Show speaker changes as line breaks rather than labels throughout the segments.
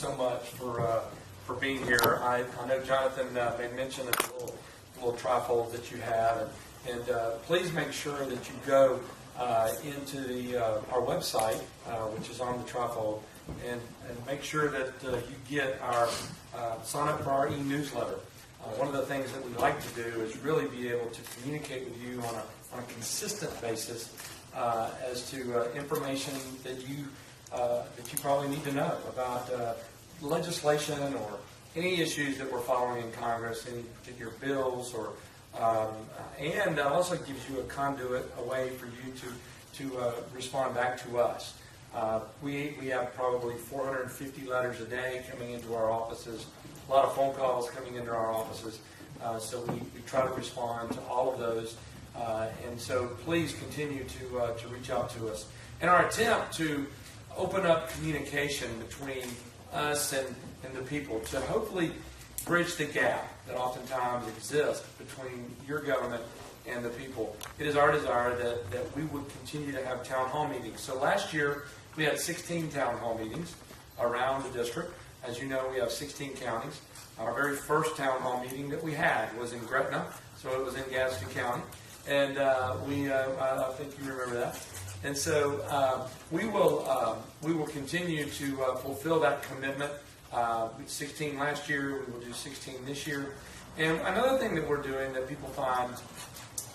so much for being here. I know Jonathan made mention of the little trifold that you have, and please make sure that you go into our website, which is on the trifold, and make sure that you get our sign up for our e-newsletter. One of the things that we like to do is really be able to communicate with you on a consistent basis as to information that you probably need to know about legislation or any issues that we're following in Congress, any particular bills, or and also gives you a conduit, a way for you to respond back to us. We have probably 450 letters a day coming into our offices, a lot of phone calls coming into our offices, so we try to respond to all of those, and so please continue to reach out to us. In our attempt to open up communication between us and the people, to hopefully bridge the gap that oftentimes exists between your government and the people, it is our desire that we would continue to have town hall meetings. So last year, we had 16 town hall meetings around the district. As you know, we have 16 counties. Our very first town hall meeting that we had was in Gretna, so it was in Gadsden County, and I think you remember that. And so we will continue to fulfill that commitment. 16 last year, we will do 16 this year. And another thing that we're doing that people find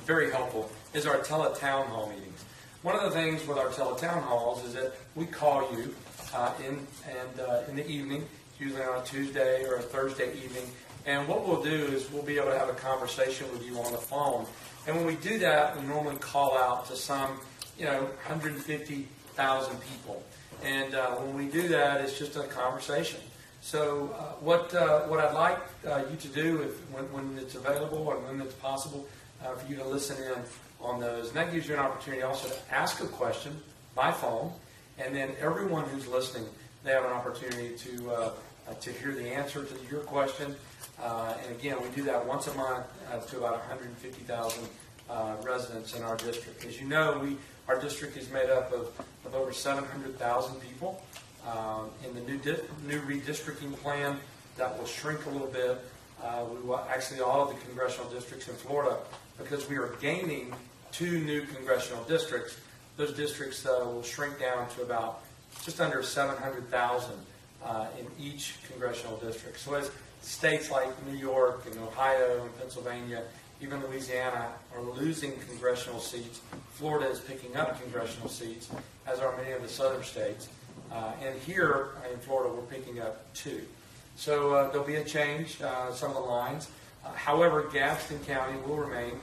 very helpful is our tele-town hall meetings. One of the things with our tele-town halls is that we call you in the evening, usually on a Tuesday or a Thursday evening, and what we'll do is we'll be able to have a conversation with you on the phone. And when we do that, we normally call out to some 150,000 people. And when we do that, it's just a conversation. So what I'd like you to do when it's available and when it's possible for you to listen in on those. And that gives you an opportunity also to ask a question by phone. And then everyone who's listening, they have an opportunity to hear the answer to your question. And again, we do that once a month to about 150,000 residents in our district. As you know, our district is made up of over 700,000 people. In the new redistricting plan, that will shrink a little bit. We will actually all of the congressional districts in Florida, because we are gaining 2 new congressional districts. Those districts will shrink down to about just under 700,000 in each congressional district. So as states like New York and Ohio and Pennsylvania, even Louisiana, are losing congressional seats, Florida is picking up congressional seats, as are many of the southern states. And here in Florida, we're picking up 2. So there'll be a change, some of the lines. However, Gadsden County will remain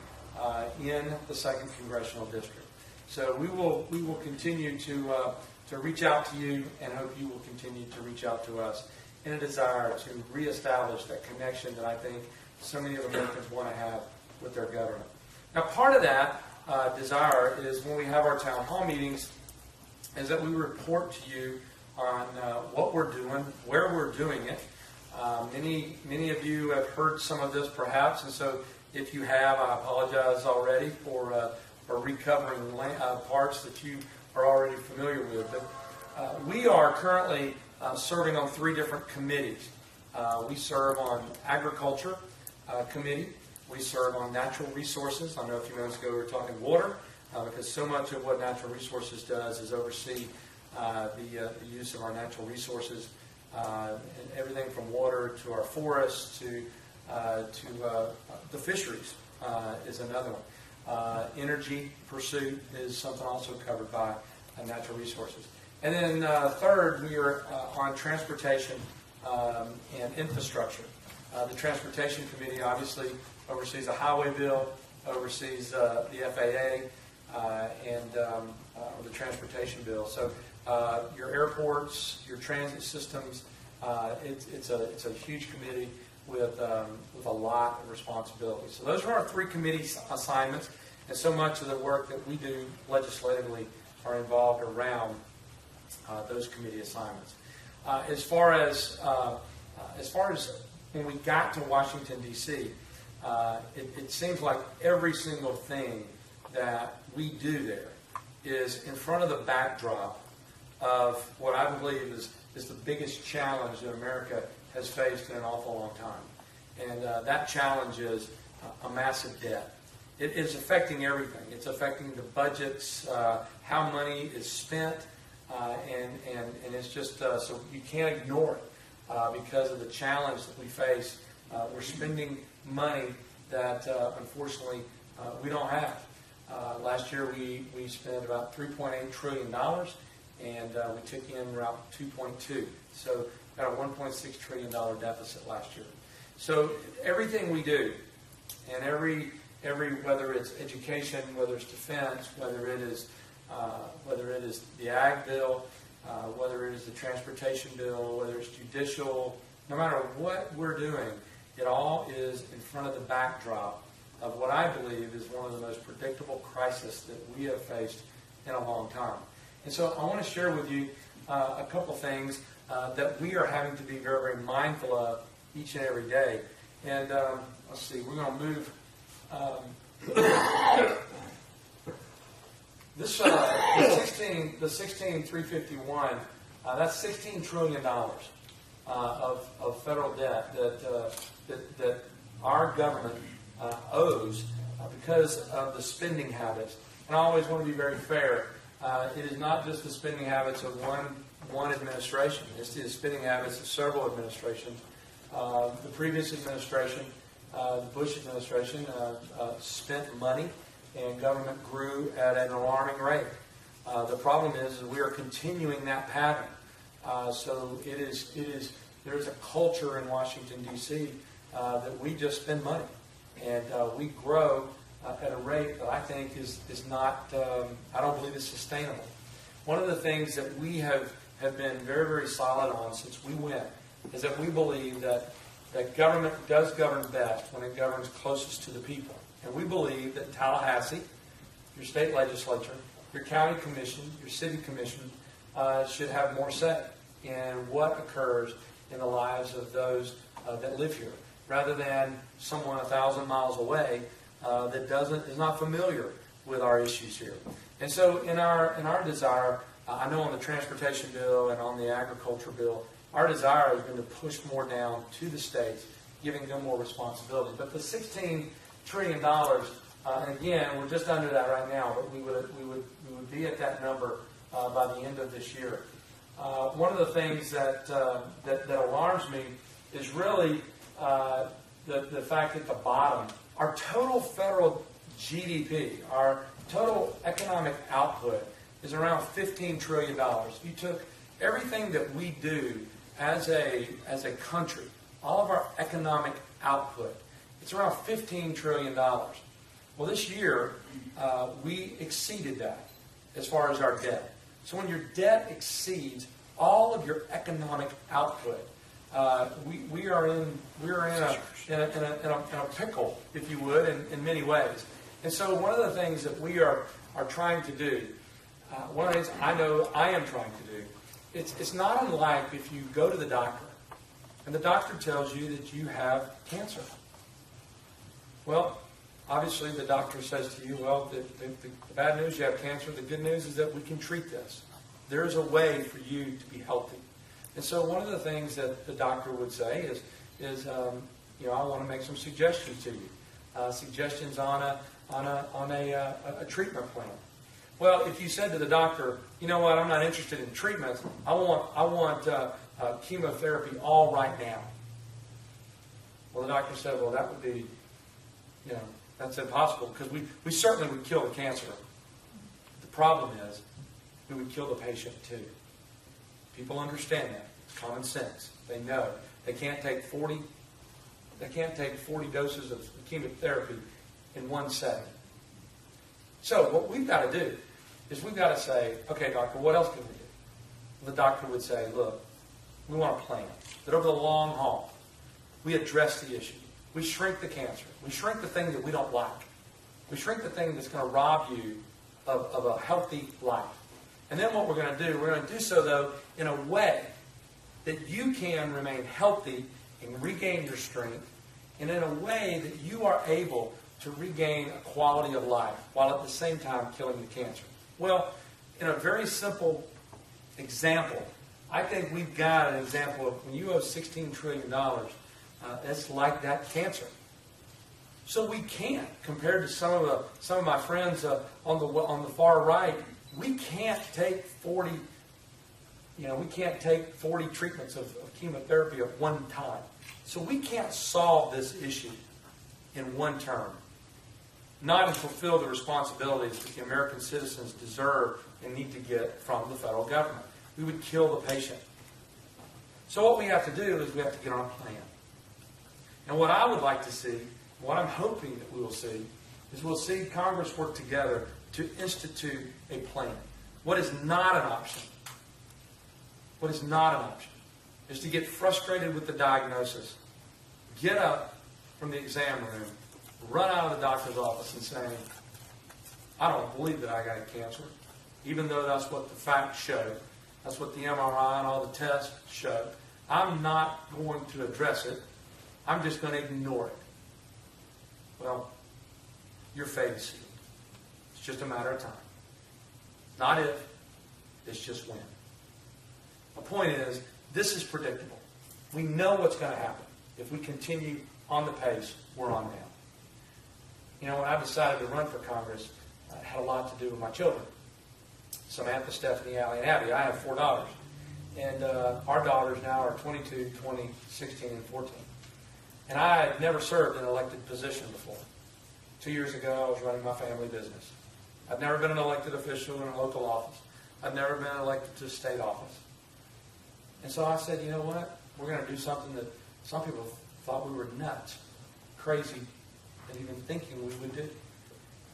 in the 2nd Congressional District. So we will continue to reach out to you, and hope you will continue to reach out to us in a desire to reestablish that connection that I think so many of Americans want to have with their government. Now, part of that desire is when we have our town hall meetings, is that we report to you on what we're doing, where we're doing it. Many of you have heard some of this perhaps, and so if you have, I apologize already for recovering parts that you are already familiar with. But we are currently serving on 3 different committees. We serve on Agriculture Committee. We serve on Natural Resources. I know a few minutes ago we were talking water, because so much of what Natural Resources does is oversee the use of our natural resources, and everything from water to our forests to the fisheries is another one. Energy pursuit is something also covered by Natural Resources. And then third, we are on Transportation and Infrastructure. The Transportation Committee obviously oversees the highway bill, oversees the FAA, and the transportation bill. So your airports, your transit systems, it's a huge committee with a lot of responsibility. So those are our 3 committee assignments, and so much of the work that we do legislatively are involved around those committee assignments. As far as when we got to Washington, D.C., it seems like every single thing that we do there is in front of the backdrop of what I believe is the biggest challenge that America has faced in an awful long time. And that challenge is a massive debt. It is affecting everything. It's affecting the budgets, how money is spent, and it's just, so you can't ignore it because of the challenge that we face. We're spending money that, unfortunately, we don't have. Last year we spent about $3.8 trillion, and we took in around 2.2. So got a $1.6 trillion deficit last year. So everything we do, and every whether it's education, whether it's defense, whether it is the ag bill, whether it is the transportation bill, whether it's judicial, no matter what we're doing, it all is in front of the backdrop of what I believe is one of the most predictable crises that we have faced in a long time. And so I want to share with you a couple things that we are having to be very, very mindful of each and every day. And let's see, we're going to move. The 16,351, that's $16 trillion of federal debt that our government owes because of the spending habits. And I always want to be very fair. It is not just the spending habits of one administration. It's the spending habits of several administrations. The previous administration, the Bush administration, spent money, and government grew at an alarming rate. The problem is we are continuing that pattern. So there is a culture in Washington, D.C. That we just spend money, and we grow at a rate that I think is not, I don't believe is sustainable. One of the things that we have been very, very solid on since we went is that we believe that government does govern best when it governs closest to the people. And we believe that Tallahassee, your state legislature, your county commission, your city commission, should have more say in what occurs in the lives of those that live here, rather than someone 1,000 miles away that is not familiar with our issues here. And so in our desire, I know on the transportation bill and on the agriculture bill, our desire has been to push more down to the states, giving them more responsibility. But the $16 trillion, and again, we're just under that right now, but we would be at that number by the end of this year. One of the things that alarms me is really the fact at the bottom, our total federal GDP, our total economic output is around $15 trillion. If you took everything that we do as a country, all of our economic output, it's around $15 trillion. Well, this year, we exceeded that as far as our debt. So when your debt exceeds all of your economic output, we are in a pickle, if you would, in many ways. And so one of the things that we are trying to do, one of the things I know I am trying to do, it's not unlike if you go to the doctor and the doctor tells you that you have cancer. Well, obviously the doctor says to you, well, the bad news, you have cancer. The good news is that we can treat this. There's a way for you to be healthy. And so one of the things that the doctor would say is I want to make some suggestions to you. Suggestions on a treatment plan. Well, if you said to the doctor, you know what, I'm not interested in treatments. I want chemotherapy all right now. Well, the doctor said, well, that would be, that's impossible because we certainly would kill the cancer. The problem is we would kill the patient too. People understand that. It's common sense. They know. They can't take 40 doses of chemotherapy in one setting. So what we've got to do is we've got to say, okay, doctor, what else can we do? The doctor would say, look, we want a plan that over the long haul, we address the issue. We shrink the cancer. We shrink the thing that we don't like. We shrink the thing that's going to rob you of a healthy life. And then what we're going to do, we're going to do so, though, in a way that you can remain healthy and regain your strength, and in a way that you are able to regain a quality of life while at the same time killing the cancer. Well, in a very simple example, I think we've got an example of when you owe $16 trillion, it's like that cancer. So we can't, compared to some of my friends on the far right, we can't take 40 treatments of chemotherapy at one time. So we can't solve this issue in one term. Not and fulfill the responsibilities that the American citizens deserve and need to get from the federal government. We would kill the patient. So what we have to do is we have to get on a plan. And what I would like to see, what I'm hoping that we will see, is we'll see Congress work together to institute a plan. What is not an option, is to get frustrated with the diagnosis, get up from the exam room, run out of the doctor's office and say, I don't believe that I got cancer, even though that's what the facts showed. That's what the MRI and all the tests showed. I'm not going to address it. I'm just going to ignore it. Well, your fate is sealed. It's just a matter of time. Not if, it's just when. The point is, this is predictable. We know what's going to happen if we continue on the pace we're on now. You know, when I decided to run for Congress, it had a lot to do with my children. Samantha, Stephanie, Allie, and Abby. I have 4 daughters. And our daughters now are 22, 20, 16, and 14. And I had never served in an elected position before. 2 years ago, I was running my family business. I've never been an elected official in a local office. I've never been elected to a state office. And so I said, you know what? We're going to do something that some people thought we were nuts, crazy, and even thinking we would do.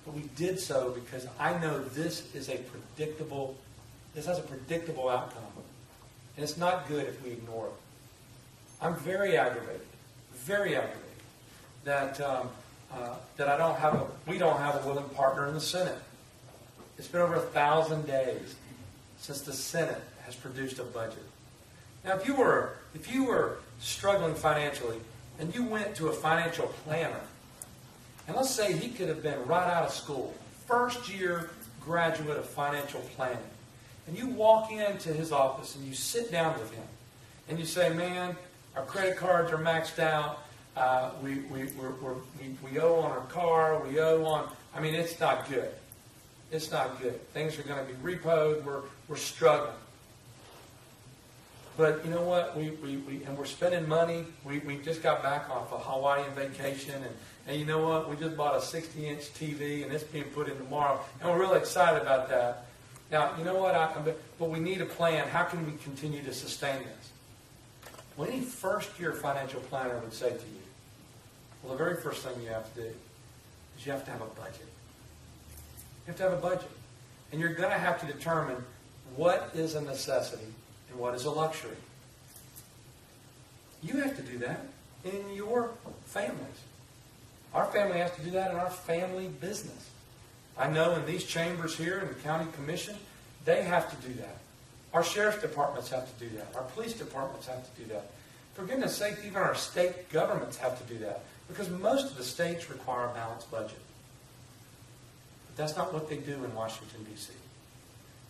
But we did so because I know this has a predictable outcome. And it's not good if we ignore it. I'm very aggravated that we don't have a willing partner in the Senate. It's been over 1,000 days since the Senate has produced a budget. Now, if you were struggling financially and you went to a financial planner, and let's say he could have been right out of school, first year graduate of financial planning, and you walk into his office and you sit down with him and you say, man, our credit cards are maxed out, we owe on our car, we owe on, it's not good. It's not good. Things are going to be repoed, we're struggling. But you know what? We're spending money. We just got back off a Hawaiian vacation, and you know what? We just bought a 60-inch TV, and it's being put in tomorrow, and we're really excited about that. Now, you know what? But we need a plan. How can we continue to sustain this? Well, any first-year financial planner would say to you, well, the very first thing you have to do is you have to have a budget. You have to have a budget. And you're going to have to determine what is a necessity and what is a luxury. You have to do that in your families. Our family has to do that in our family business. I know in these chambers here in the county commission, they have to do that. Our sheriff's departments have to do that. Our police departments have to do that. For goodness sake, even our state governments have to do that, because most of the states require a balanced budget. But that's not what they do in Washington, D.C.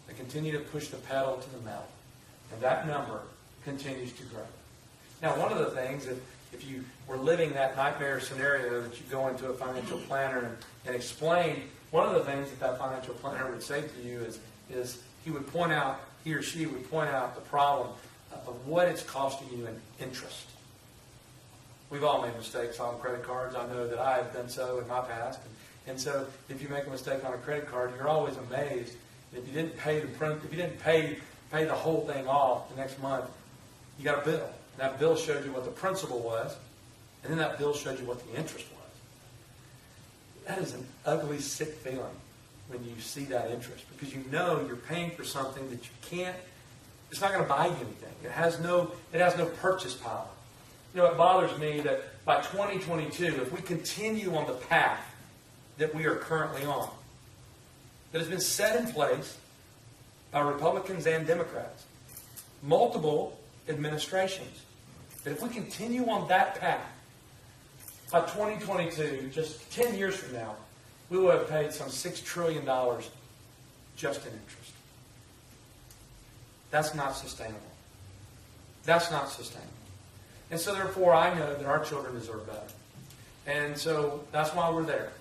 They continue to push the pedal to the metal, and that number continues to grow. Now, one of the things, if you were living that nightmare scenario that you go into a financial planner and explain, one of the things that financial planner would say to you is he or she would point out the problem of what it's costing you in interest. We've all made mistakes on credit cards. I know that I have done so in my past. And so if you make a mistake on a credit card, you're always amazed. If you didn't pay pay the whole thing off the next month, you got a bill. And that bill showed you what the principal was, and then that bill showed you what the interest was. That is an ugly, sick feeling when you see that interest, because you know you're paying for something that you can't, it's not going to buy you anything. It has no purchase power. You know, it bothers me that by 2022, if we continue on the path that we are currently on, that has been set in place by Republicans and Democrats, multiple administrations, that if we continue on that path, by 2022, just 10 years from now, we will have paid some $6 trillion just in interest. That's not sustainable. That's not sustainable. And so therefore, I know that our children deserve better. And so that's why we're there.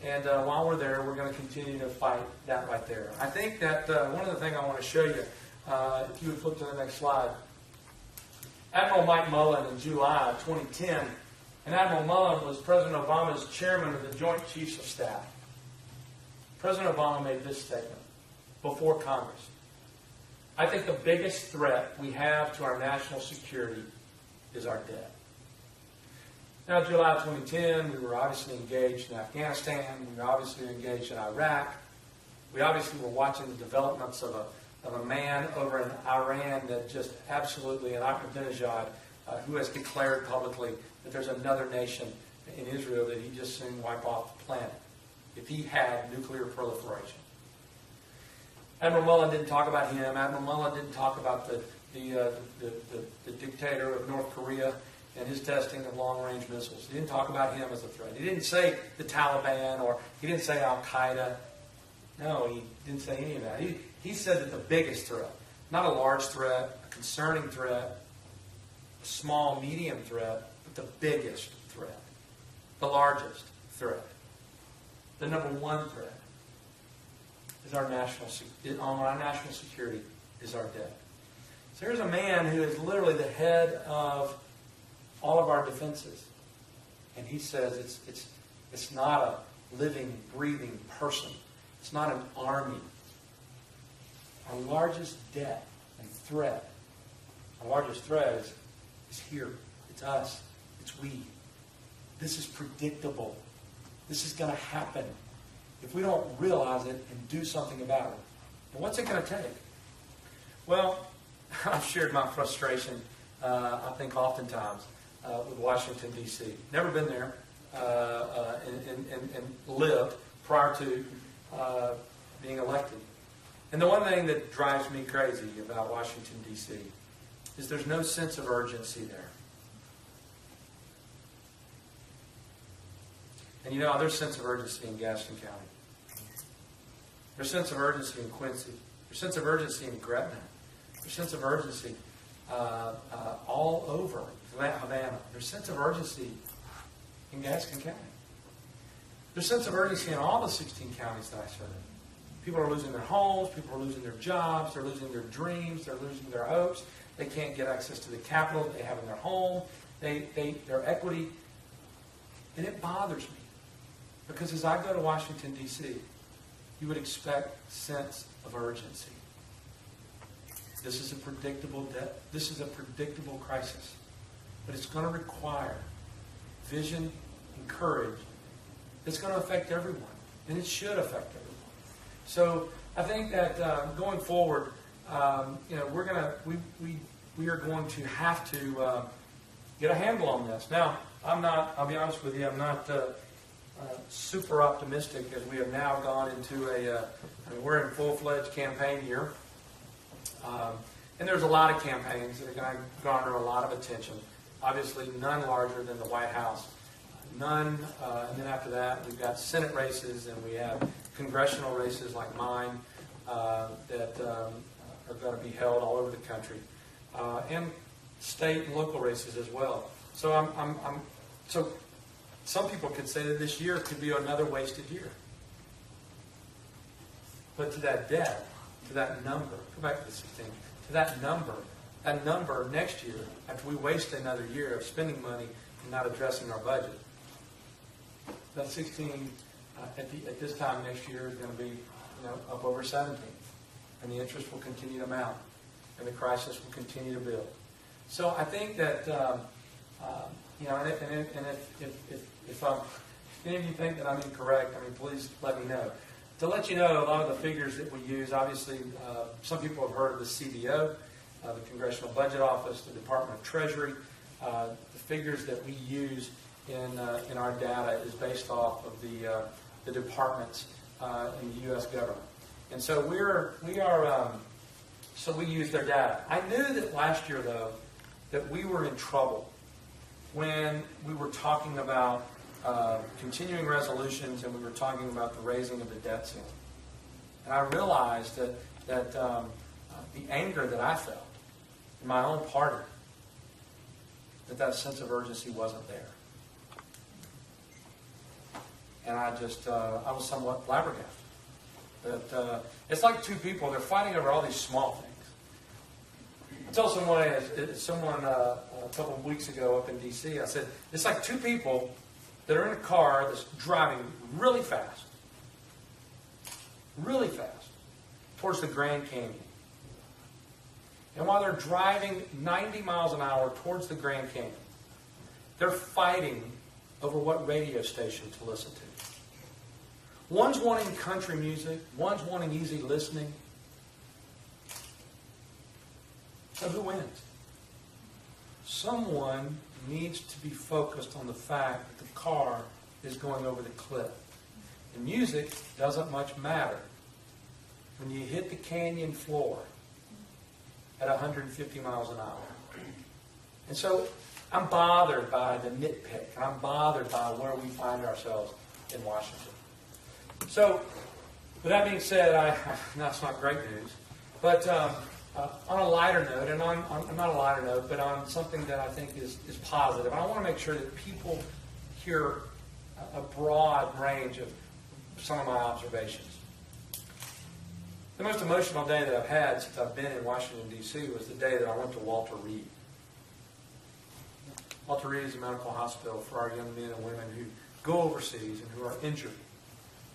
And while we're there, we're going to continue to fight that right there. I think that one of the things I want to show you, if you would flip to the next slide, Admiral Mike Mullen in July of 2010, and Admiral Mullen was President Obama's chairman of the Joint Chiefs of Staff. President Obama made this statement before Congress. I think the biggest threat we have to our national security is our debt. Now, July 2010, we were obviously engaged in Afghanistan. We were obviously engaged in Iraq. We obviously were watching the developments of a man over in Iran that just absolutely, and Ahmadinejad, who has declared publicly that there's another nation in Israel that he'd just soon wipe off the planet if he had nuclear proliferation. Admiral Mullen didn't talk about him. Admiral Mullen didn't talk about the dictator of North Korea and his testing of long-range missiles. He didn't talk about him as a threat. He didn't say the Taliban, or he didn't say Al-Qaeda. No, he didn't say any of that. He said that the biggest threat, not a large threat, a concerning threat, a small, medium threat, but the biggest threat, the largest threat, the number one threat is our national security is our debt. So here's a man who is literally the head of all of our defenses, and he says it's not a living, breathing person. It's not an army. Our largest debt and threat, our largest threat is here. It's us. It's we. This is predictable. This is going to happen if we don't realize it and do something about it. And what's it going to take? Well, I've shared my frustration, I think, oftentimes with Washington, D.C. Never been there and lived prior to being elected. And the one thing that drives me crazy about Washington, D.C. is there's no sense of urgency there. And you know, there's a sense of urgency in Gaston County. There's a sense of urgency in Quincy. There's a sense of urgency in Gretna. There's a sense of urgency all over Havana. There's a sense of urgency in Gaston County. There's a sense of urgency in all the 16 counties that I serve. People are losing their homes. People are losing their jobs. They're losing their dreams. They're losing their hopes. They can't get access to the capital that they have in their home. Their equity. And it bothers me. Because as I go to Washington, D.C., you would expect a sense of urgency. This is a predictable debt. This is a predictable crisis. But it's going to require vision and courage. It's going to affect everyone. And it should affect everyone. So I think that going forward, we are going to have to get a handle on this. Now, I'll be honest with you, I'm not super optimistic as we have now gone into we're in full-fledged campaign year. And there's a lot of campaigns that are going to garner a lot of attention. Obviously, none larger than the White House. None, and then after that, we've got Senate races, and we have congressional races like mine that are going to be held all over the country, and state and local races as well. So so some people could say that this year could be another wasted year. But to that debt, to that number, go back to the 16, to that number next year, after we waste another year of spending money and not addressing our budget, that 16 at this time next year is going to be up over 17, and the interest will continue to mount, and the crisis will continue to build. So I think that if any of you think that I'm incorrect, please let me know. To let you know, a lot of the figures that we use, obviously, some people have heard of the CBO, the Congressional Budget Office, the Department of Treasury. The figures that we use in our data is based off of the departments in the U.S. government, and so we use their data. I knew that last year, though, that we were in trouble when we were talking about continuing resolutions and we were talking about the raising of the debt ceiling. And I realized that the anger that I felt in my own party that sense of urgency wasn't there. And I was somewhat flabbergasted. That it's like two people, they're fighting over all these small things. I told someone a couple of weeks ago up in D.C., I said, it's like two people that are in a car that's driving really fast, towards the Grand Canyon. And while they're driving 90 miles an hour towards the Grand Canyon, they're fighting over what radio station to listen to. One's wanting country music, one's wanting easy listening. So who wins? Someone needs to be focused on the fact that the car is going over the cliff. The music doesn't much matter when you hit the canyon floor at 150 miles an hour. And so I'm bothered by the nitpick, and I'm bothered by where we find ourselves in Washington. So, with that being said, that's not great news, but on a lighter note, and on not a lighter note, but on something that I think is positive, I want to make sure that people hear a broad range of some of my observations. The most emotional day that I've had since I've been in Washington, D.C. was the day that I went to Walter Reed. Walter Reed is a medical hospital for our young men and women who go overseas and who are injured,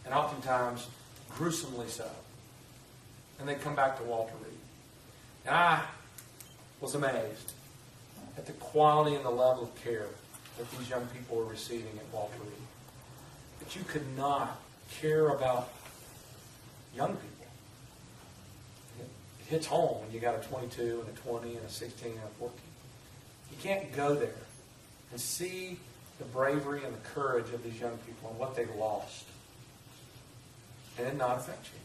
and oftentimes gruesomely so. And they come back to Walter Reed. And I was amazed at the quality and the level of care that these young people were receiving at Walter Reed. That you could not care about young people. It hits home when you got a 22 and a 20 and a 16 and a 14. You can't go there and see the bravery and the courage of these young people and what they've lost, and it not affect you.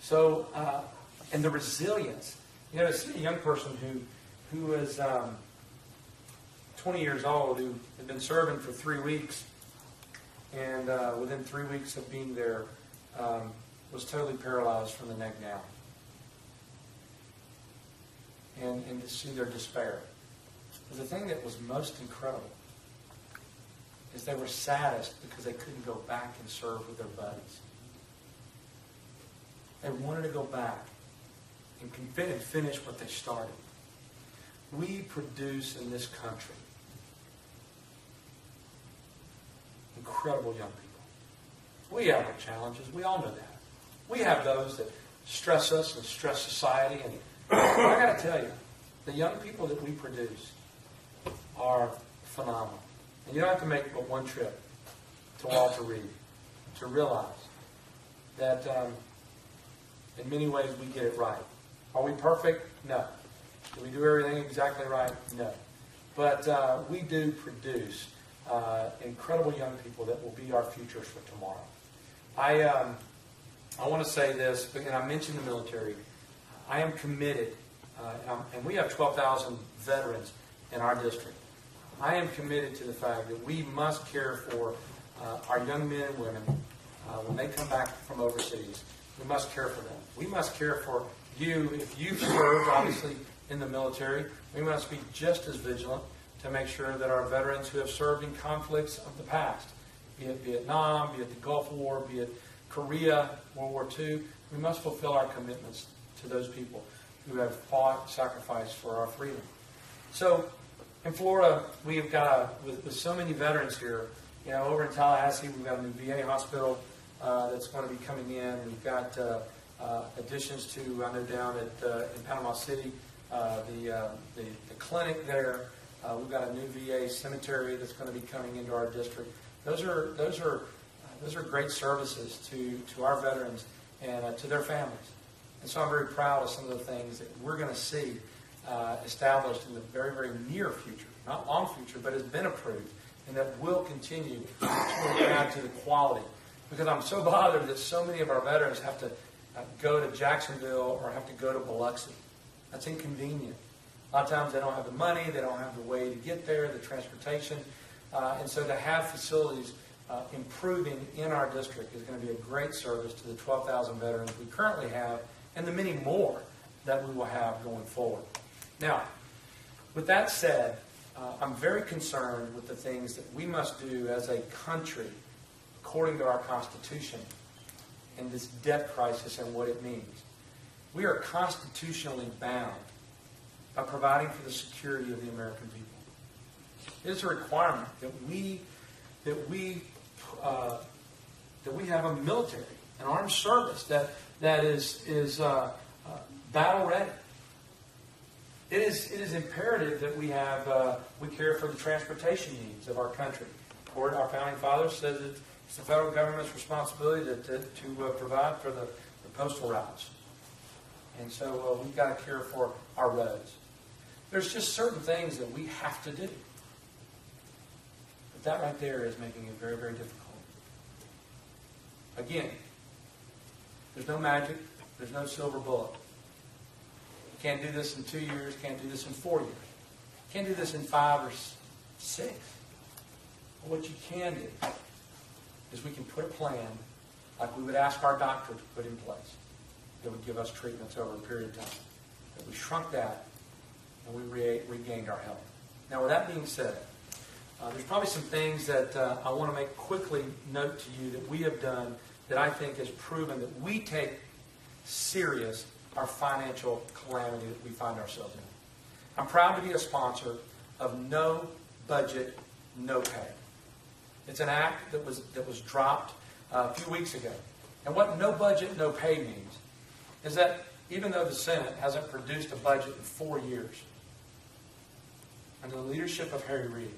So, and the resilience. You know, to see a young person who is 20 years old, who had been serving for 3 weeks, and within 3 weeks of being there, was totally paralyzed from the neck down. And to see their despair. But the thing that was most incredible is they were saddest because they couldn't go back and serve with their buddies. They wanted to go back and finish what they started. We produce in this country incredible young people. We have our challenges. We all know that. We have those that stress us and stress society. And I got to tell you, the young people that we produce are phenomenal. And you don't have to make but one trip to Walter Reed to realize that in many ways we get it right. Are we perfect? No. Do we do everything exactly right? No. But we do produce incredible young people that will be our futures for tomorrow. I want to say this, and I mentioned the military. I am committed, and we have 12,000 veterans in our district. I am committed to the fact that we must care for our young men and women when they come back from overseas. We must care for them. We must care for you. If you've served, obviously, in the military, we must be just as vigilant to make sure that our veterans who have served in conflicts of the past, be it Vietnam, be it the Gulf War, be it Korea, World War II, we must fulfill our commitments to those people who have fought, sacrificed for our freedom. So, in Florida, we've got, with so many veterans here, you know, over in Tallahassee, we've got a new VA hospital that's going to be coming in. We've got additions to, I know down at in Panama City, the clinic there. We've got a new VA cemetery that's going to be coming into our district. Those are great services to our veterans and to their families. And so I'm very proud of some of the things that we're going to see established in the very, very near future, not long future, but has been approved, and that will continue to add to the quality. Because I'm so bothered that so many of our veterans have to go to Jacksonville or have to go to Biloxi. That's inconvenient. A lot of times they don't have the money, they don't have the way to get there, the transportation. And so to have facilities improving in our district is going to be a great service to the 12,000 veterans we currently have and the many more that we will have going forward. Now, With that said, I'm very concerned with the things that we must do as a country according to our Constitution and this debt crisis and what it means. We are constitutionally bound by providing for the security of the American people. It is a requirement that we have a military, an armed service that is battle ready. It is imperative that we care for the transportation needs of our country. Our founding fathers said that it's the federal government's responsibility to provide for the postal routes. And so we've got to care for our roads. There's just certain things that we have to do. But that right there is making it very, very difficult. Again, there's no magic. There's no silver bullet. You can't do this in 2 years. Can't do this in 4 years. Can't do this in 5 or 6. But what you can do is we can put a plan like we would ask our doctor to put in place that would give us treatments over a period of time. That we shrunk that and we regained our health. Now, with that being said, there's probably some things that I want to make quickly note to you that we have done that I think has proven that we take serious our financial calamity that we find ourselves in. I'm proud to be a sponsor of No Budget, No Pay. It's an act that was dropped a few weeks ago. And what No Budget, No Pay means is that even though the Senate hasn't produced a budget in 4 years, under the leadership of Harry Reid,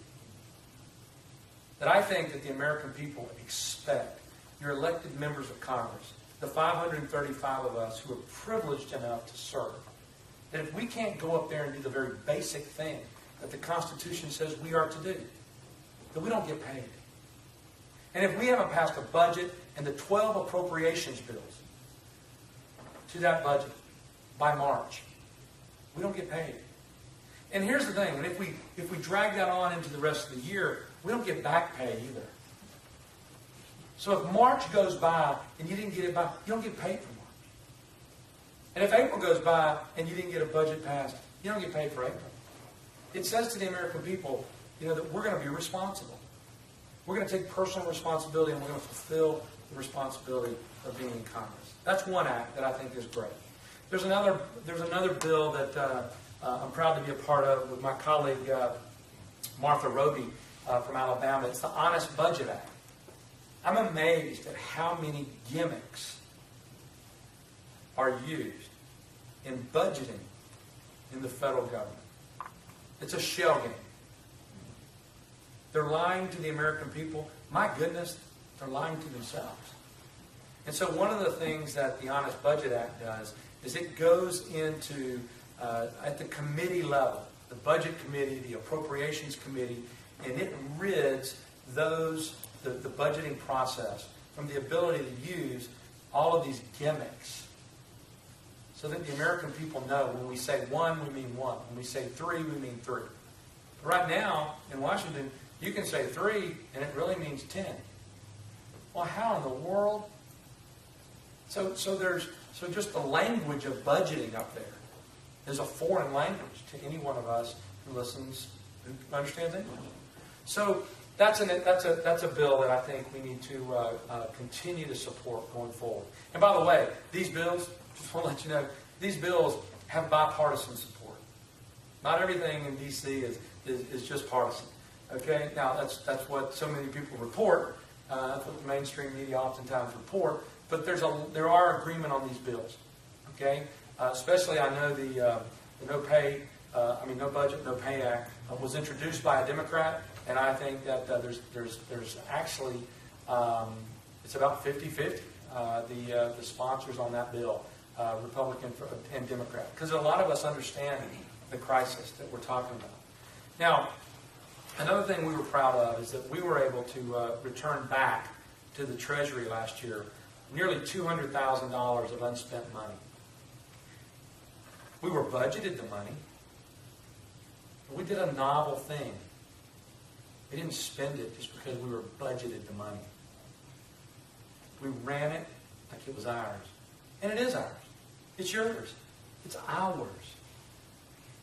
that I think that the American people expect your elected members of Congress, the 535 of us who are privileged enough to serve, that if we can't go up there and do the very basic thing that the Constitution says we are to do, that we don't get paid. And if we haven't passed a budget and the 12 appropriations bills to that budget by March, we don't get paid. And here's the thing, and if we drag that on into the rest of the year, we don't get back pay either. So if March goes by and you didn't get it by, you don't get paid for March. And if April goes by and you didn't get a budget passed, you don't get paid for April. It says to the American people, that we're going to be responsible. We're going to take personal responsibility and we're going to fulfill the responsibility of being in Congress. That's one act that I think is great. There's another bill that I'm proud to be a part of with my colleague Martha Roby from Alabama. It's the Honest Budget Act. I'm amazed at how many gimmicks are used in budgeting in the federal government. It's a shell game. They're lying to the American people. My goodness, they're lying to themselves. And so one of the things that the Honest Budget Act does is it goes into, at the committee level, the Budget Committee, the Appropriations Committee, and it rids the budgeting process from the ability to use all of these gimmicks so that the American people know when we say 1, we mean 1. When we say 3, we mean 3. But right now, in Washington, you can say 3, and it really means 10. Well, how in the world? So just the language of budgeting up there is a foreign language to any one of us who listens, who understands English. So that's a bill that I think we need to continue to support going forward. And by the way, these bills, just want to let you know, these bills have bipartisan support. Not everything in D.C. is just partisan. Okay, now that's what so many people report. That's what the mainstream media oftentimes report. But there are agreement on these bills. Okay, especially I know the No Budget, No Pay Act was introduced by a Democrat, and I think that there's actually it's about 50-50 the sponsors on that bill, Republican and Democrat, because a lot of us understand the crisis that we're talking about. Now, another thing we were proud of is that we were able to return back to the Treasury last year nearly $200,000 of unspent money. We were budgeted the money, but we did a novel thing. We didn't spend it just because we were budgeted the money. We ran it like it was ours. And it is ours. It's yours. It's ours.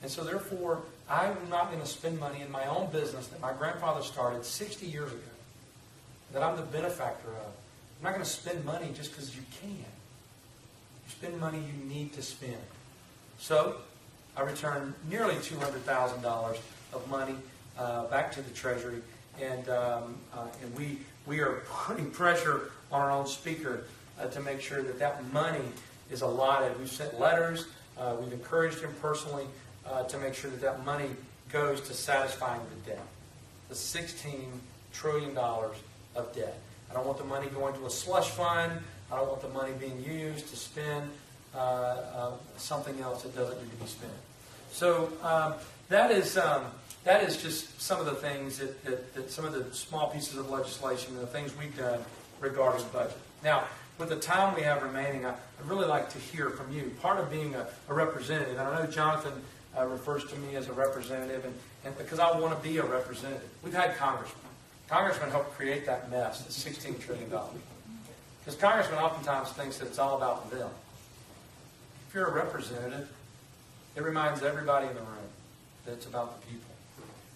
And so therefore, I'm not going to spend money in my own business that my grandfather started 60 years ago, that I'm the benefactor of. I'm not going to spend money just because you can. You spend money you need to spend. So I returned nearly $200,000 of money back to the Treasury, and we are putting pressure on our own speaker to make sure that that money is allotted. We've sent letters. We've encouraged him personally to make sure that that money goes to satisfying the debt, the $16 trillion of debt. I don't want the money going to a slush fund. I don't want the money being used to spend something else that doesn't need to be spent. So that is just some of the things that some of the small pieces of legislation and the things we've done regarding budget. Now, with the time we have remaining, I'd really like to hear from you. Part of being a representative, and I know Jonathan refers to me as a representative, and because I want to be a representative. We've had congressmen. Congressmen helped create that mess, the $16 trillion. Because congressmen oftentimes thinks that it's all about them. If you're a representative, it reminds everybody in the room that it's about the people.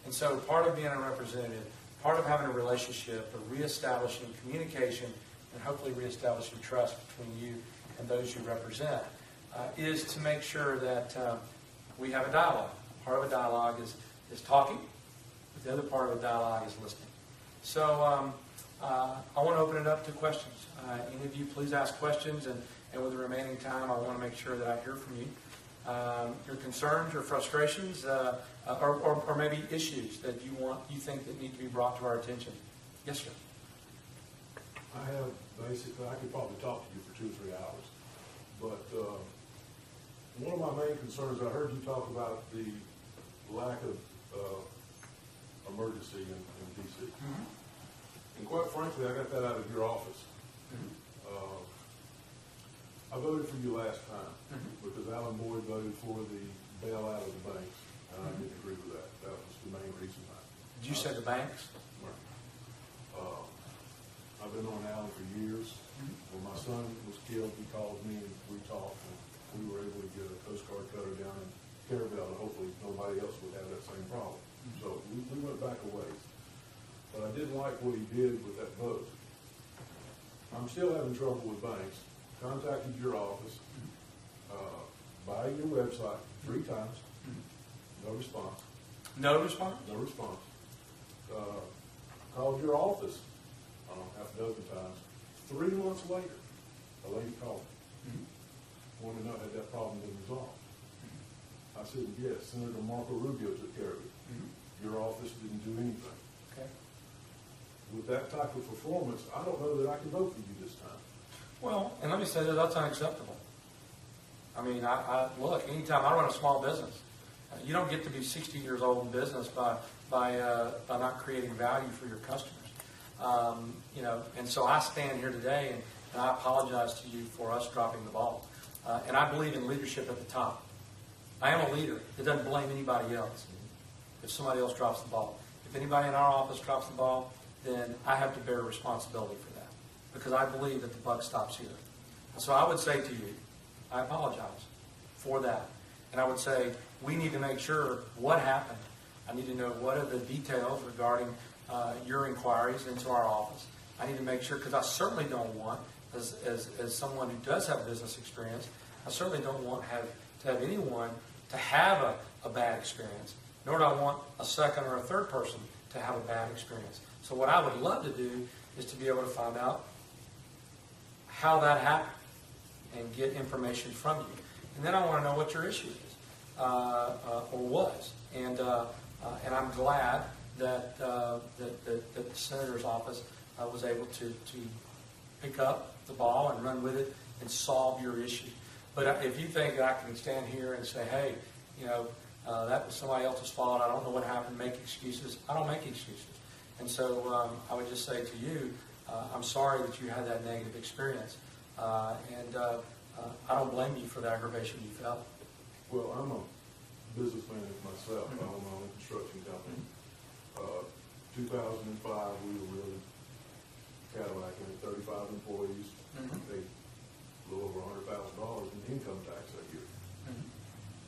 And so part of being a representative, part of having a relationship, of reestablishing communication, and hopefully reestablishing trust between you and those you represent, is to make sure that we have a dialogue. Part of a dialogue is talking, but the other part of a dialogue is listening. So I want to open it up to questions. Any of you, please ask questions, and with the remaining time, I want to make sure that I hear from you. Your concerns, your frustrations, or maybe issues that you think that need to be brought to our attention. Yes, sir.
I have basically, I could probably talk to you for 2 or 3 hours, but one of my main concerns, I heard you talk about the lack of emergency in D.C.
Mm-hmm.
And quite frankly, I got that out of your office.
Mm-hmm.
I voted for you last time
Mm-hmm.
because Alan Boyd voted for the bailout of the banks, and I didn't agree with that. That was the main reason why.
Did you say the banks?
Right. I've been on Alan for years.
Mm-hmm.
When my son was killed, he called me and we talked, and we were able to get a Coast Guard cutter down in Carabel, and hopefully nobody else would have that same problem.
Mm-hmm.
So we went back a ways. But I didn't like what he did with that vote. I'm still having trouble with banks. Contacted your office, by your website 3 times, no response.
No response?
No response. Called your office, half a dozen times. 3 months later, a lady called me.
Mm-hmm.
Wanted to know had that problem been resolved. I said, yes, Senator Marco Rubio took care of it.
Mm-hmm.
Your office didn't do anything.
Okay.
With that type of performance, I don't know that I can vote for you this time.
Well, and let me say that that's unacceptable. I mean, I look, anytime I run a small business, you don't get to be 60 years old in business by not creating value for your customers. And so I stand here today and I apologize to you for us dropping the ball. And I believe in leadership at the top. I am a leader. It doesn't blame anybody else if somebody else drops the ball. If anybody in our office drops the ball, then I have to bear responsibility for that because I believe that the buck stops here. So I would say to you, I apologize for that. And I would say we need to make sure what happened. I need to know what are the details regarding your inquiries into our office. I need to make sure, because I certainly don't want, as someone who does have business experience, I certainly don't want to have anyone to have a bad experience, nor do I want a second or a third person to have a bad experience. So what I would love to do is to be able to find out how that happened and get information from you. And then I want to know what your issue is or was. And I'm glad that the Senator's office was able to pick up the ball and run with it and solve your issue. But if you think that I can stand here and say, hey, that was somebody else's fault, I don't know what happened, make excuses, I don't make excuses. And so I would just say to you, I'm sorry that you had that negative experience. And I don't blame you for the aggravation you felt.
Well, I'm a businessman myself. I own my own construction company. 2005, we were really Cadillac and 35 employees. Paid a little over $100,000 in income tax that year.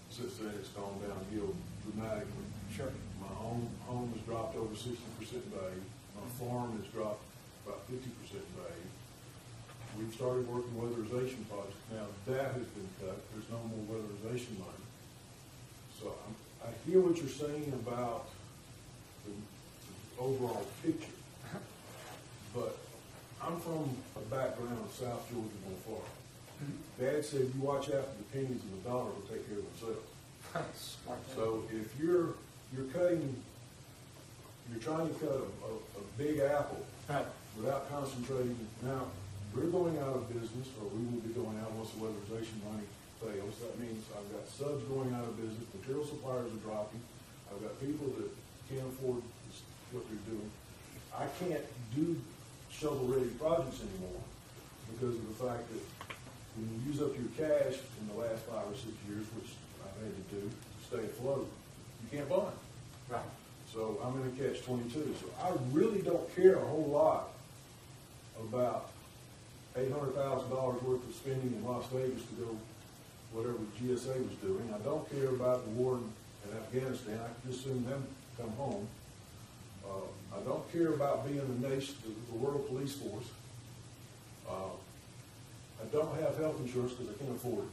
Since then, it's gone downhill dramatically.
Sure.
My home has dropped over 60% in value. My farm has dropped about 50% in value. We've started working weatherization projects. Now, that has been cut. There's no more weatherization money. So I hear what you're saying about the overall picture. But I'm from a background of South Georgia on farm. Dad said, you watch out for the pennies and the dollar will take care of themselves. So if you're trying to cut a big apple
Right.
without concentrating. Now, we're going out of business, or we will be going out once the weatherization money fails. That means I've got subs going out of business, material suppliers are dropping, I've got people that can't afford what they're doing. I can't do shovel-ready projects anymore because of the fact that when you use up your cash in the last 5 or 6 years, which I've had to do to stay afloat, you can't bond.
Right.
So I'm in a catch-22. So I really don't care a whole lot about $800,000 worth of spending in Las Vegas to go whatever GSA was doing. I don't care about the war in Afghanistan. I can just assume them come home. I don't care about being the nation, the world police force. I don't have health insurance because I can't afford it.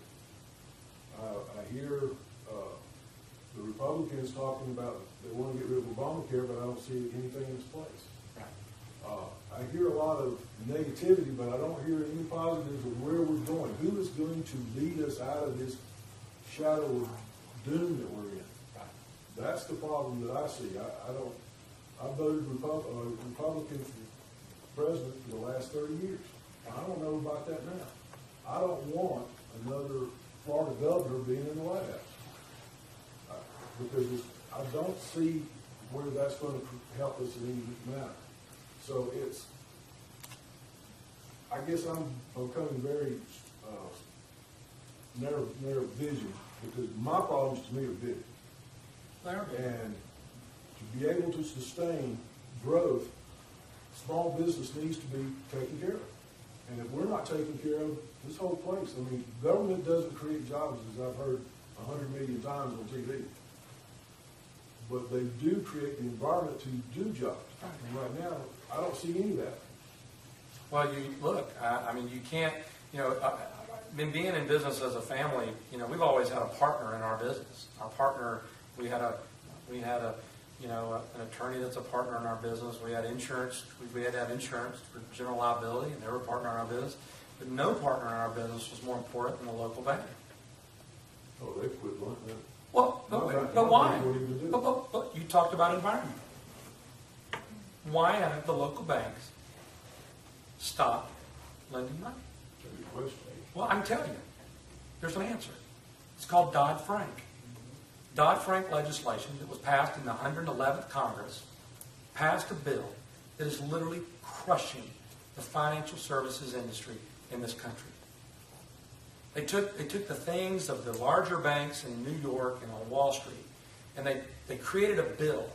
I hear the Republicans talking about they want to get rid of Obamacare, but I don't see anything in its place. I hear a lot of negativity, but I don't hear any positives of where we're going. Who is going to lead us out of this shadow of doom that we're in? That's the problem that I see. I voted Republican for president for the last 30 years. I don't know about that now. I don't want another Florida governor being in the White House because I don't see where that's going to help us in any manner. So I guess I'm becoming very narrow vision because my problems to me are big. And to be able to sustain growth, small business needs to be taken care of. And if we're not taking care of this whole place, I mean, government doesn't create jobs, as I've heard 100 million times on TV. But they do create the environment to do jobs. And right now, I don't see any of that.
Well, you look, I mean, you can't, being in business as a family, we've always had a partner in our business. Our partner, we had an attorney that's a partner in our business. We had insurance. We had to have insurance for general liability, and they were a partner in our business. But no partner in our business was more important than the local bank.
Oh, they quit doing that.
Well, but why? But you talked about environment. Why have the local banks stopped lending money?
That's a good question.
Well, I'm telling you, there's an answer. It's called Dodd-Frank. Dodd-Frank legislation that was passed in the 111th Congress passed a bill that is literally crushing the financial services industry in this country. They took the things of the larger banks in New York and on Wall Street, and they created a bill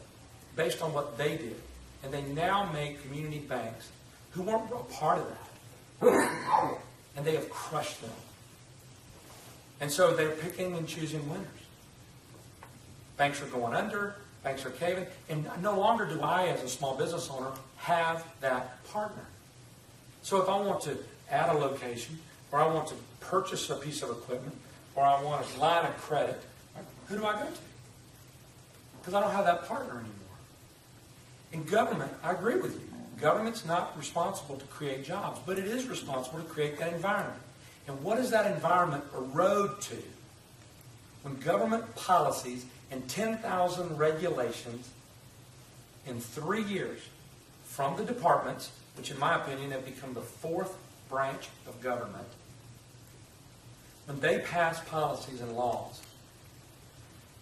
based on what they did. And they now make community banks who weren't a part of that. And they have crushed them. And so they're picking and choosing winners. Banks are going under, banks are caving, and no longer do I, as a small business owner, have that partner. So if I want to add a location, or I want to purchase a piece of equipment, or I want a line of credit, who do I go to? Because I don't have that partner anymore. In government, I agree with you. Government's not responsible to create jobs, but it is responsible to create that environment. And what does that environment erode to? When government policies and 10,000 regulations in 3 years from the departments, which in my opinion have become the fourth branch of government, when they pass policies and laws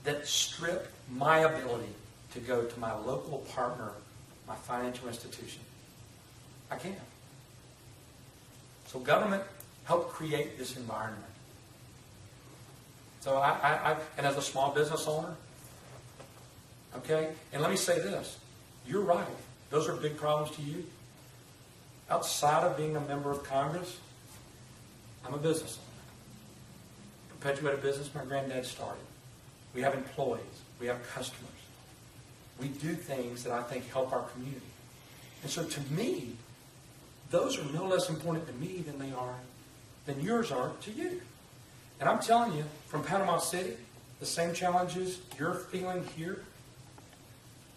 that strip my ability to go to my local partner, my financial institution, I can't. So government helped create this environment. So and as a small business owner, okay, and let me say this, you're right. Those are big problems to you. Outside of being a member of Congress, I'm a business owner. Perpetuated business my granddad started. We have employees. We have customers. We do things that I think help our community. And so to me, those are no less important to me than yours are to you. And I'm telling you, from Panama City, the same challenges you're feeling here,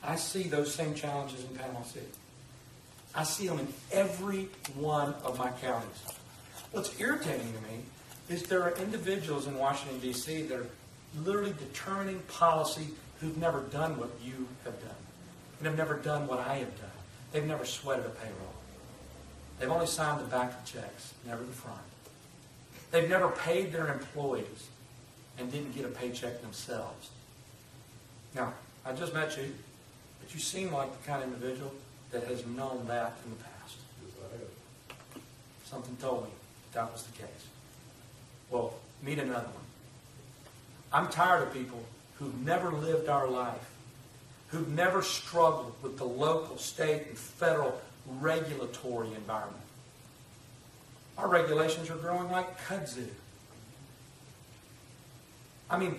I see those same challenges in Panama City. I see them in every one of my counties. What's irritating to me is there are individuals in Washington, D.C. that are literally determining policy who've never done what you have done. And have never done what I have done. They've never sweated a payroll. They've only signed the back of checks, never the front. They've never paid their employees and didn't get a paycheck themselves. Now, I just met you, but you seem like the kind of individual that has known that in the past.
Yes, I have.
Something told me that was the case. Well, meet another one. I'm tired of people who've never lived our life, who've never struggled with the local, state, and federal regulatory environment. Our regulations are growing like kudzu. I mean,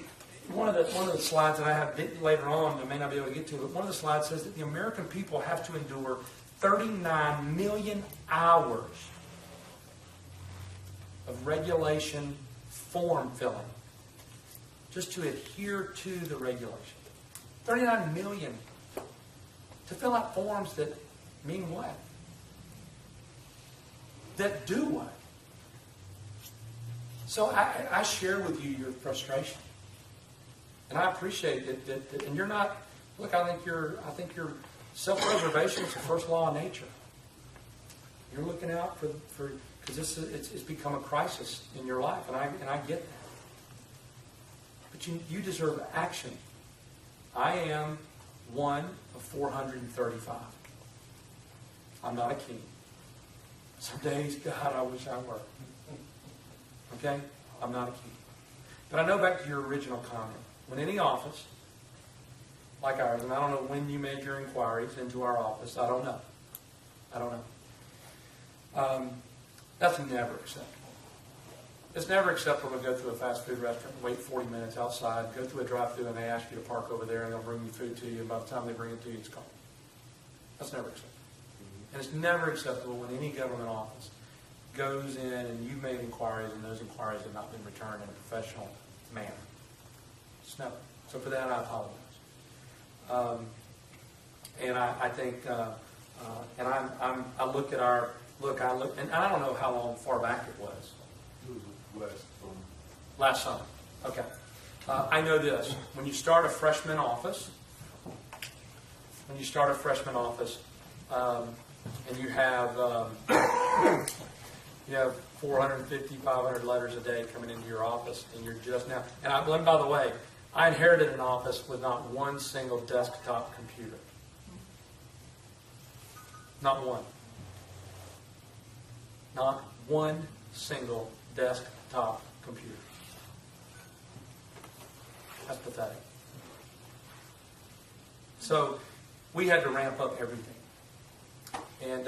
one of the slides that I have later on, I may not be able to get to, but one of the slides says that the American people have to endure 39 million hours of regulation form filling just to adhere to the regulation. 39 million to fill out forms that mean what? That do what? So I share with you your frustration. And I appreciate that and you're not, look, I think your self-preservation is the first law of nature. You're looking out for because it's become a crisis in your life, and I get that. But you deserve action. I am one of 435. I'm not a king. Some days, God, I wish I were. Okay? I'm not a king. But I know back to your original comment. When any office, like ours, and I don't know when you made your inquiries into our office, I don't know. That's never acceptable. It's never acceptable to go to a fast food restaurant and wait 40 minutes outside, go through a drive-thru, and they ask you to park over there, and they'll bring you food to you, and by the time they bring it to you, it's gone. That's never acceptable. And it's never acceptable when any government office goes in and you've made inquiries, and those inquiries have not been returned in a professional manner. It's never. So for that, I apologize. And I think, and I look at our, and I don't know how far back it was.
It was
Last summer. Okay. I know this. When you start a freshman office, and you have 450, 500 letters a day coming into your office, and you're just now. And by the way, I inherited an office with not one single desktop computer. Not one. Not one single desktop computer. That's pathetic. So we had to ramp up everything. And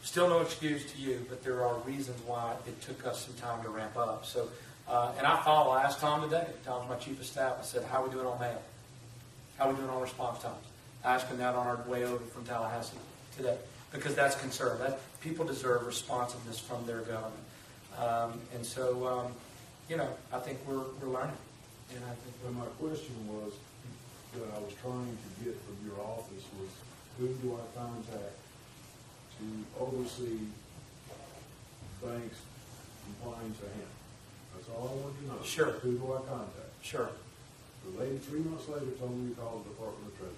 still no excuse to you, but there are reasons why it took us some time to ramp up. So, and I asked Tom today. Tom's my chief of staff. I said, how are we doing on mail? How are we doing on response times? I asked him that on our way over from Tallahassee today, because that's concern. People deserve responsiveness from their government. And so, I think we're learning. And I think
But my question was, that I was trying to get from your office was, who do I contact to oversee banks complying to him? That's all I wanted to know.
Sure.
Who do I contact?
Sure.
The lady 3 months later told me to call the Department of Treasury.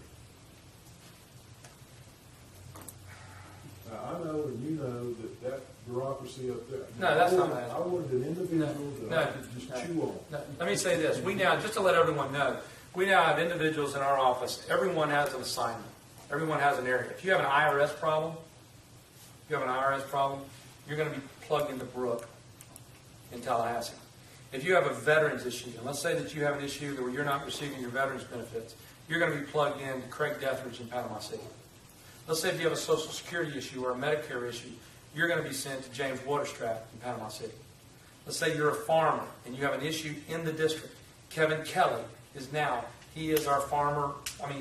Now, I know and you know that bureaucracy up there.
No, that's not bad.
I wanted an individual that I could just chew on.
No. Let me say this. We now, just to let everyone know, we now have individuals in our office. Everyone has an assignment. Everyone has an area. If you have an IRS problem, you're going to be plugged into Brook in Tallahassee. If you have a veterans issue, and let's say that you have an issue where you're not receiving your veterans benefits, you're going to be plugged in to Craig Deathridge in Panama City. Let's say if you have a Social Security issue or a Medicare issue, you're going to be sent to James Waterstrap in Panama City. Let's say you're a farmer and you have an issue in the district. Kevin Kelly is now He is our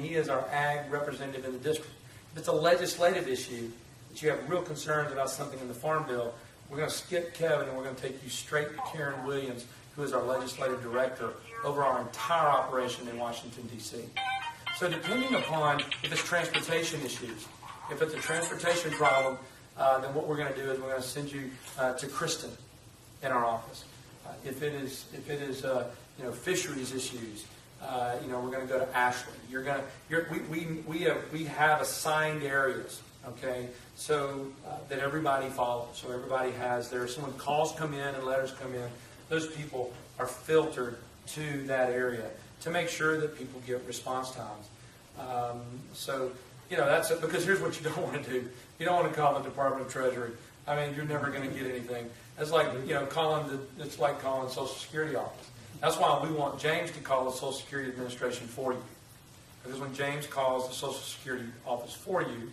he is our ag representative in the district. If it's a legislative issue, that you have real concerns about something in the Farm Bill, we're going to skip Kevin and we're going to take you straight to Karen Williams, who is our legislative director over our entire operation in Washington, D.C. So depending upon if it's transportation issues, if it's a transportation problem, then what we're going to do is we're going to send you to Kristen in our office. If it is fisheries issues, we're going to go to Ashley. We have assigned areas, okay, so that everybody follows. So everybody has so when calls come in and letters come in, those people are filtered to that area to make sure that people get response times. That's it, because here's what you don't want to do. You don't want to call the Department of Treasury. I mean, you're never going to get anything. It's like, it's like calling the Social Security office. That's why we want James to call the Social Security Administration for you. Because when James calls the Social Security office for you,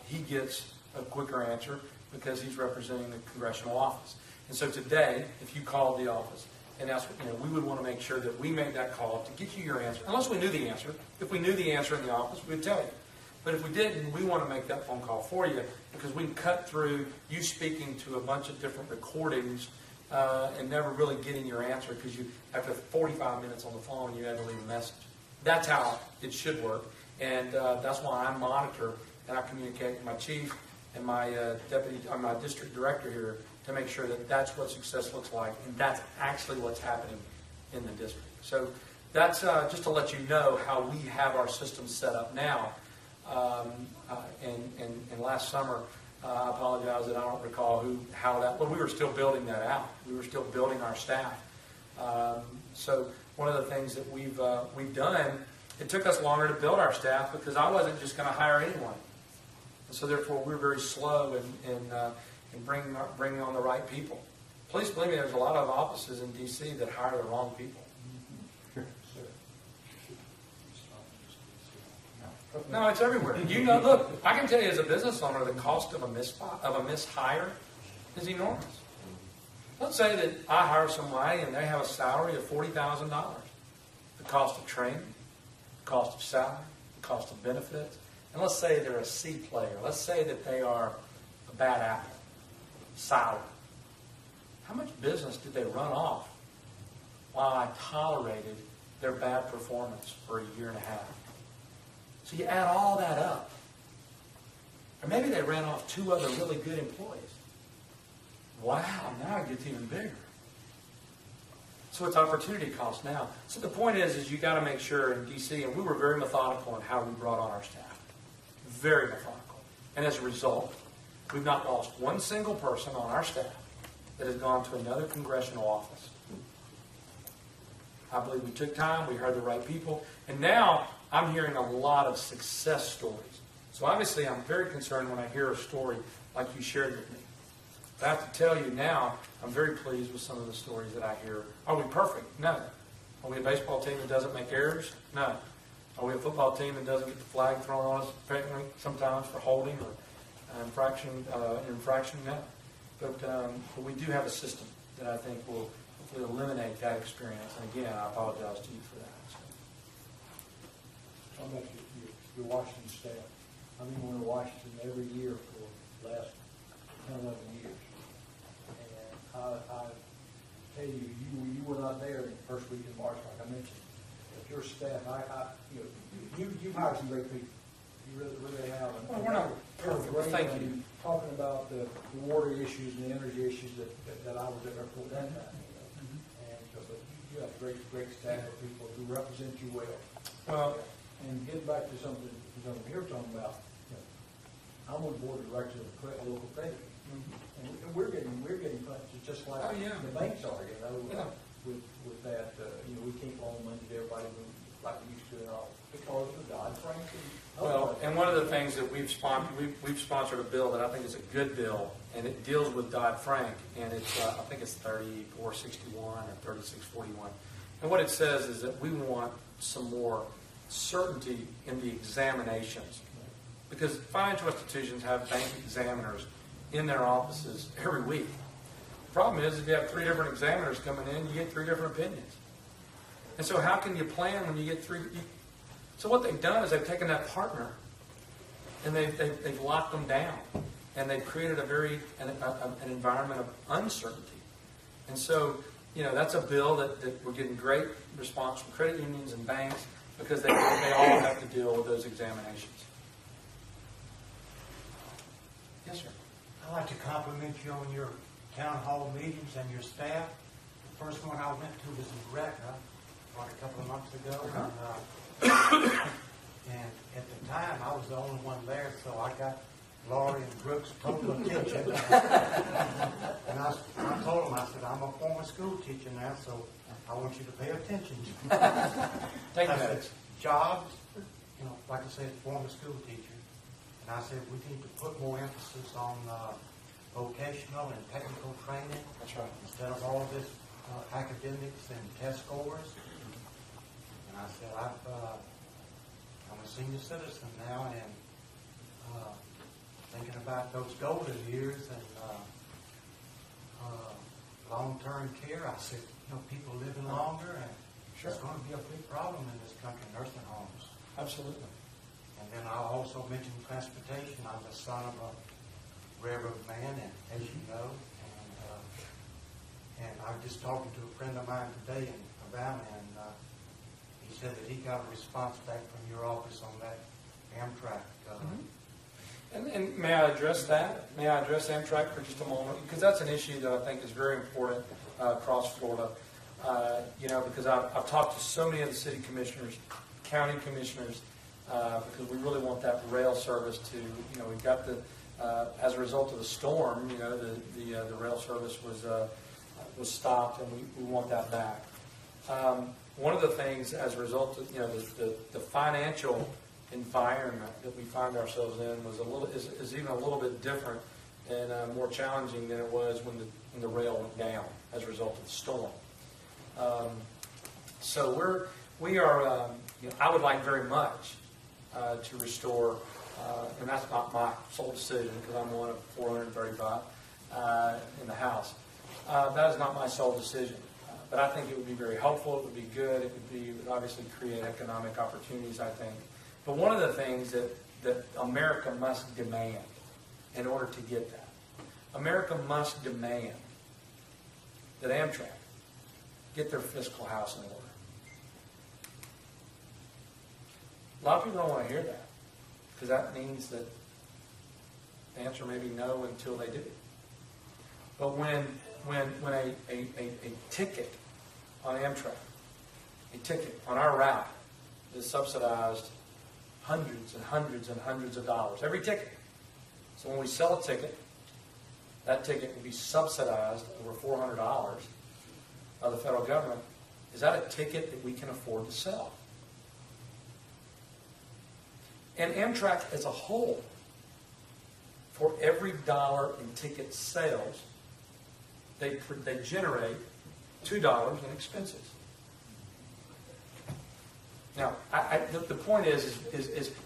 he gets a quicker answer because he's representing the congressional office. And so today, if you called the office, and that's we would want to make sure that we made that call to get you your answer, unless we knew the answer. If we knew the answer in the office, we'd tell you. But if we didn't, we want to make that phone call for you because we can cut through you speaking to a bunch of different recordings and never really getting your answer because you, after 45 minutes on the phone, you had to leave a message. That's how it should work, and that's why I monitor and I communicate with my chief and my my district director here to make sure that that's what success looks like, and that's actually what's happening in the district. So that's just to let you know how we have our system set up now. And last summer, I apologize that I don't recall but we were still building that out. We were still building our staff. So one of the things that we've done, it took us longer to build our staff because I wasn't just going to hire anyone. And so therefore, we were very slow in bringing on the right people. Please believe me, there's a lot of offices in D.C. that hire the wrong people. No, it's everywhere. Look, I can tell you as a business owner, the cost of a mishire is enormous. Let's say that I hire somebody and they have a salary of $40,000. The cost of training, the cost of salary, the cost of benefits, and let's say they're a C player. Let's say that they are a bad apple, sour. How much business did they run off while I tolerated their bad performance for a year and a half? So you add all that up. Or maybe they ran off 2 other really good employees. Wow, now it gets even bigger. So it's opportunity cost now. So the point is you got to make sure in D.C., and we were very methodical in how we brought on our staff. Very methodical. And as a result, we've not lost one single person on our staff that has gone to another congressional office. I believe we took time, we heard the right people, and now I'm hearing a lot of success stories. So obviously I'm very concerned when I hear a story like you shared with me. But I have to tell you now, I'm very pleased with some of the stories that I hear. Are we perfect? No. Are we a baseball team that doesn't make errors? No. Are we a football team that doesn't get the flag thrown on us apparently sometimes for holding or infraction? No. But we do have a system that I think will hopefully eliminate that experience. And again, I apologize to you for that.
How about your Washington staff? I've been going to Washington every year for the last 10, 11 years. And I tell you, you were not there in the first week in March, like I mentioned. But your staff, you've hired some great people. You really have.
Well, we're not perfect. Thank you.
Talking about the water issues and the energy issues that I was there for that time. And so, but you have great staff of people who represent you well.
Well,
and getting back to something you're talking about, I'm on the board of directors of a local credit union, and we're getting punched just like the banks are. With that, we can't loan money to everybody like we used to and all because of the Dodd-Frank.
Well, and one of the things that we've sponsored a bill that I think is a good bill, and it deals with Dodd-Frank, and it's I think it's 3461 or 3641, and what it says is that we want some more certainty in the examinations, because financial institutions have bank examiners in their offices every week. The problem is if you have 3 different examiners coming in, you get 3 different opinions. And so how can you plan when you get three? So what they've done is they've taken that partner and they've locked them down, and they've created an environment of uncertainty. And so, that's a bill that we're getting great response from credit unions and banks because they all have to deal with those examinations. Yes, sir.
I'd like to compliment you on your town hall meetings and your staff. The first one I went to was in Gretna, like a couple of months ago. And at the time, I was the only one there, so I got Laurie and Brooks' total attention. And I told them, I said, I'm a former school teacher now, so I want you to pay attention.
Take
I said,
notes.
jobs, like I said, former school teacher. And I said, we need to put more emphasis on vocational and technical training.
That's right.
Instead of all this academics and test scores. And I said, I'm a senior citizen now, and thinking about those golden years and long-term care. I said, people living longer, and it's going to be a big problem in this country, nursing homes.
Absolutely.
And then I also mentioned transportation. I'm the son of a railroad man, and as you know, and I was just talking to a friend of mine today in Alabama, and he said that he got a response back from your office on that Amtrak.
And may I address that? May I address Amtrak for just a moment? Because that's an issue that I think is very important across Florida. Because I've talked to so many of the city commissioners, county commissioners, because we really want that rail service to, we've got the, as a result of the storm, the rail service was stopped, and we want that back. One of the things as a result of, the financial environment that we find ourselves in is even a little bit different and more challenging than it was when the rail went down as a result of the storm. So we are. I would like very much to restore, and that's not my sole decision because I'm one of 435 in the House. That is not my sole decision. But I think it would be very helpful. It would be good. It would obviously create economic opportunities, I think. But one of the things that America must demand in order to get that, America must demand that Amtrak get their fiscal house in order. A lot of people don't want to hear that because that means that the answer may be no until they do. But when a ticket on Amtrak, a ticket on our route is subsidized hundreds and hundreds and hundreds of dollars, every ticket. So when we sell a ticket, that ticket will be subsidized over $400 by the federal government. Is that a ticket that we can afford to sell? And Amtrak as a whole, for every dollar in ticket sales, they generate $2 in expenses. Now, the point is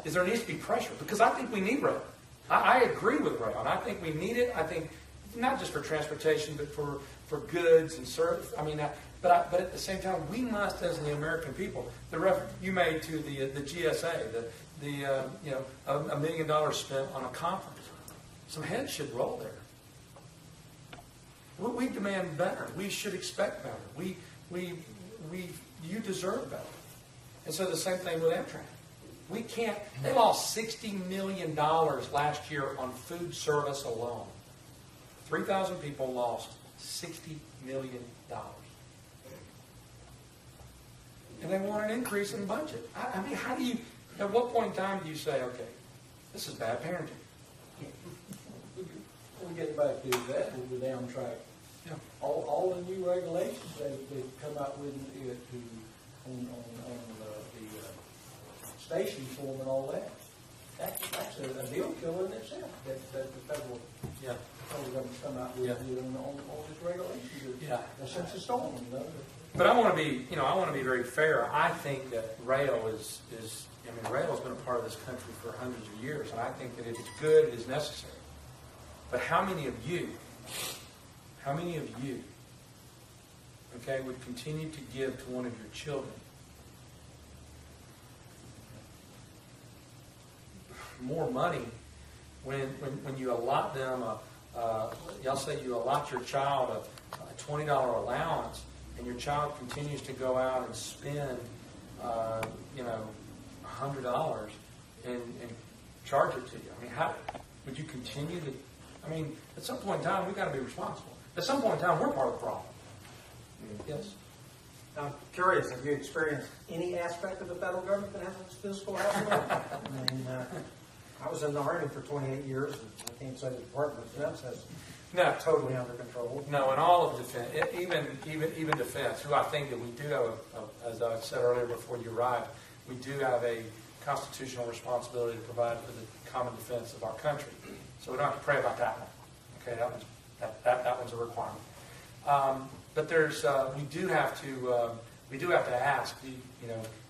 there needs to be pressure because I think we need rail. I agree with rail, and I think we need it. I think not just for transportation, but for goods and service. But at the same time, we must, as the American people, the reference you made to the GSA, $1 million spent on a conference. Some heads should roll there. We demand better. We should expect better. You deserve better. And so the same thing with Amtrak. We can't. They lost $60 million last year on food service alone. 3,000 people lost $60 million. And they want an increase in budget. How do you? At what point in time do you say, okay, this is bad parenting?
We get back to that with the Amtrak.
Yeah.
All the new regulations they've come out with on the station form and all that. That's a deal killer in itself. That the federal government's come out with on this regulation. Since the storm,
But I want to be very fair. I think that rail rail has been a part of this country for hundreds of years, and I think that it is good, it is necessary. But how many of you okay, would continue to give to one of your children more money when you allot them y'all say you allot your child a $20 allowance, and your child continues to go out and spend $100 and charge it to you. I mean, how would you continue to? I mean, at some point in time, we've got to be responsible. At some point in time, we're part of the problem. Yes.
I'm curious, have you experienced any aspect of the federal government that has its fiscal aspect? I mean, I was in the Army for 28 years, and I can't say the Department of Defense has
No,
totally under control.
no, in all of defense, even defense, who I think that we do have, as I said earlier before you arrived, we do have a constitutional responsibility to provide for the common defense of our country. So we don't have to pray about that one. Okay, that one's a requirement. But there's we do have to ask,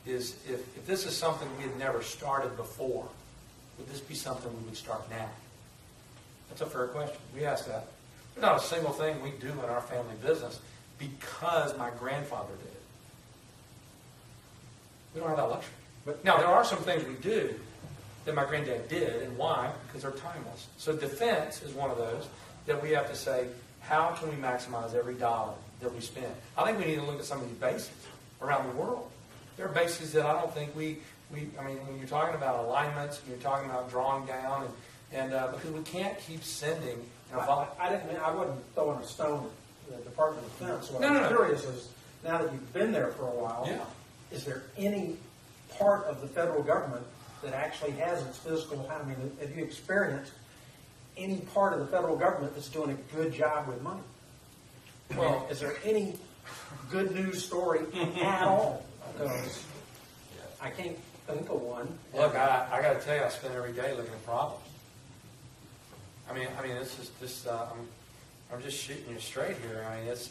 is if this is something we had never started before, would this be something we would start now? That's a fair question. We ask that. There's not a single thing we do in our family business because my grandfather did it. We don't have that luxury. But now, there are some things we do that my granddad did, and why? Because they're timeless. So defense is one of those that we have to say, how can we maximize every dollar that we spend? I think we need to look at some of these bases around the world. There are bases that I don't think I mean, when you're talking about alignments, and you're talking about drawing down, and because we can't keep sending.
I wasn't throwing a stone at the Department of Defense. What
No.
I'm curious is, now that you've been there for a while,
Yeah.
is there any part of the federal government that actually has its fiscal? I mean, have you experienced any part of the federal government that's doing a good job with money? Well, is there any good news story at all? Because I can't think of one.
Look, I got to tell you, I spend every day looking at problems. I mean, I'm just shooting you straight here. I mean, it's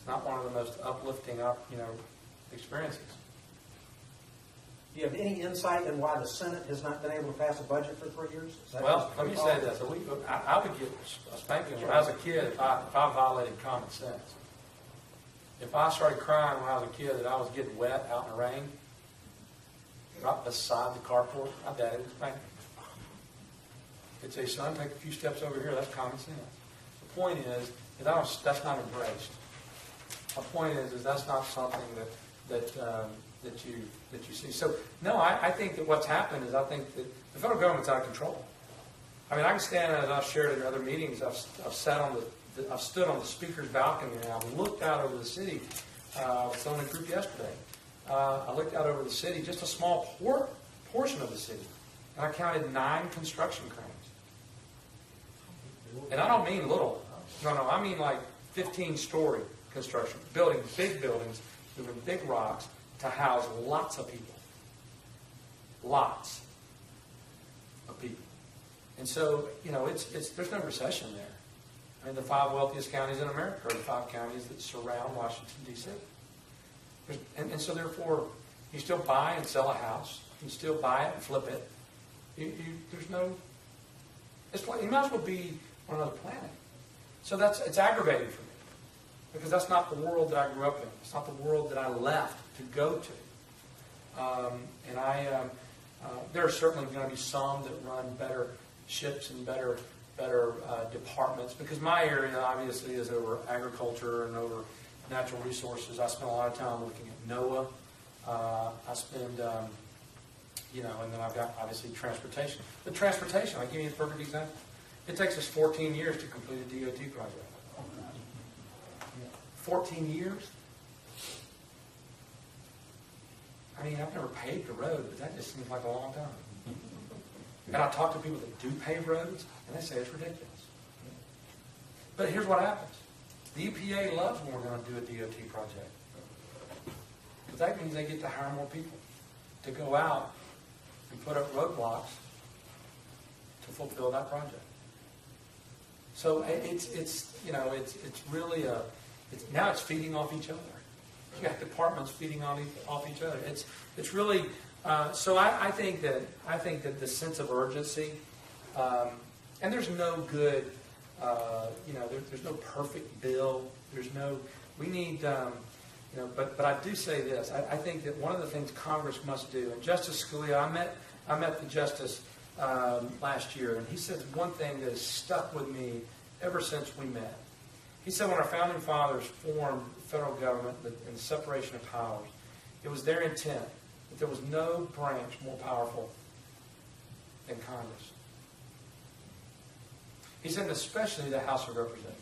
not one of the most uplifting, experiences.
Do you have any insight in why the Senate has not been able to pass a budget for 3 years?
Well, let me say this: I would get a spanking when I was a kid if I violated common sense. If I started crying when I was a kid that I was getting wet out in the rain, right beside the carport, my daddy would spank me. He'd say, "Son, take a few steps over here. That's common sense." The point is that's not embraced. My point is that's not something that you see. So no, I think that what's happened is I think that the federal government's out of control. I mean, I can stand, as I've shared in other meetings, I've stood on the speaker's balcony and I've looked out over the city. I was on a group yesterday. I looked out over the city, just a small portion of the city, and I counted 9 construction cranes. And I don't mean little. No, I mean like 15-story construction, big buildings, moving big rocks to house lots of people. Lots of people. And so, there's no recession there. I mean, the 5 wealthiest counties in America are the 5 counties that surround Washington, D.C. And so, therefore, you still buy and sell a house. You still buy it and flip it. There's no... you might as well be on another planet. So it's aggravating for me. Because that's not the world that I grew up in. It's not the world that I left to go to. There are certainly going to be some that run better ships and better departments. Because my area, obviously, is over agriculture and over natural resources. I spend a lot of time looking at NOAA. I spend, and then I've got, obviously, transportation. But transportation, I'll give you a perfect example. It takes us 14 years to complete a DOT project. 14 years? I mean, I've never paved a road, but that just seems like a long time. And I talk to people that do pave roads, and they say it's ridiculous. But here's what happens. The EPA loves when we're going to do a DOT project. Because that means they get to hire more people to go out and put up roadblocks to fulfill that project. So it's really now it's feeding off each other. You got departments feeding off each other. It's really so I think that the sense of urgency, and there's no good, there's no perfect bill. We need, but I do say this. I think that one of the things Congress must do, and Justice Scalia, I met the Justice last year, and he said one thing that has stuck with me ever since we met. He said when our founding fathers formed the federal government and the separation of powers, it was their intent that there was no branch more powerful than Congress. He said, and especially the House of Representatives.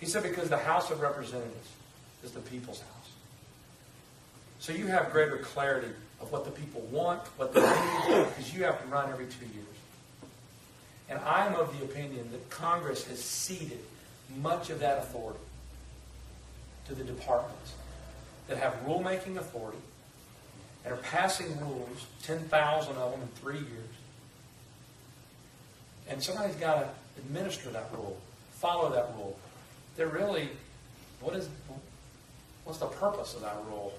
He said because the House of Representatives is the people's house. So you have greater clarity of what the people want, what they need, because you have to run every 2 years. And I am of the opinion that Congress has ceded much of that authority to the departments that have rulemaking authority and are passing rules, 10,000 of them in 3 years. And somebody's got to administer that rule, follow that rule. They're really, what's the purpose of that rule?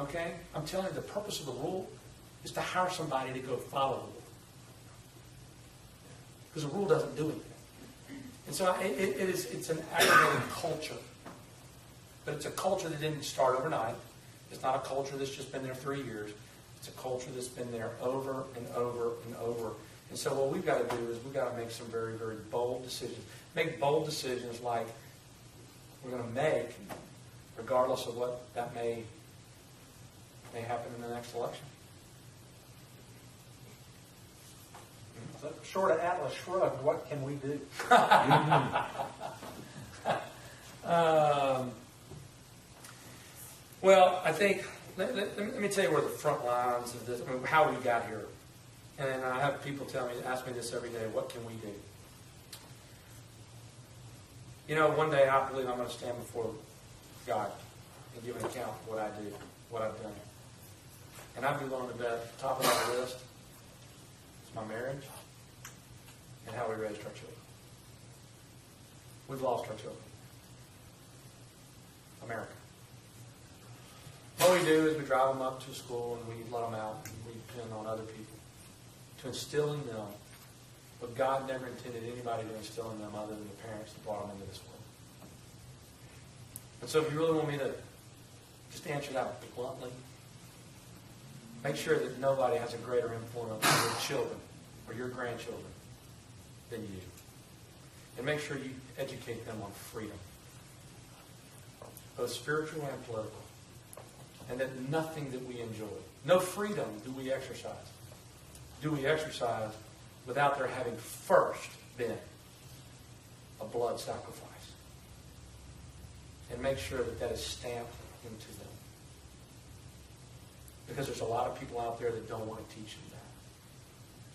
Okay? I'm telling you, the purpose of the rule is to hire somebody to go follow the rule. Because the rule doesn't do anything. And so it's an aggravating culture. But it's a culture that didn't start overnight. It's not a culture that's just been there 3 years. It's a culture that's been there over and over and over. And so what we've got to do is we've got to make some very, very bold decisions. Make bold decisions like we're going to make, regardless of what that may happen in the next election.
So short of Atlas Shrugged, what can we do?
Well, I think, let me tell you where the front lines of this, how we got here. And I have people ask me this every day, what can we do? One day I believe I'm going to stand before God and give an account of what I do, what I've done. And I'd be willing to bet top of that list is my marriage and how we raised our children. We've lost our children. America. All we do is we drive them up to school and we let them out and we depend on other people to instill in them what God never intended anybody to instill in them other than the parents that brought them into this world. And so if you really want me to just answer that bluntly, make sure that nobody has a greater influence on your children or your grandchildren than you. And make sure you educate them on freedom, both spiritual and political. And that nothing that we enjoy, no freedom do we exercise. Do we exercise without there having first been a blood sacrifice? And make sure that that is stamped into them. Because there's a lot of people out there that don't want to teach them that.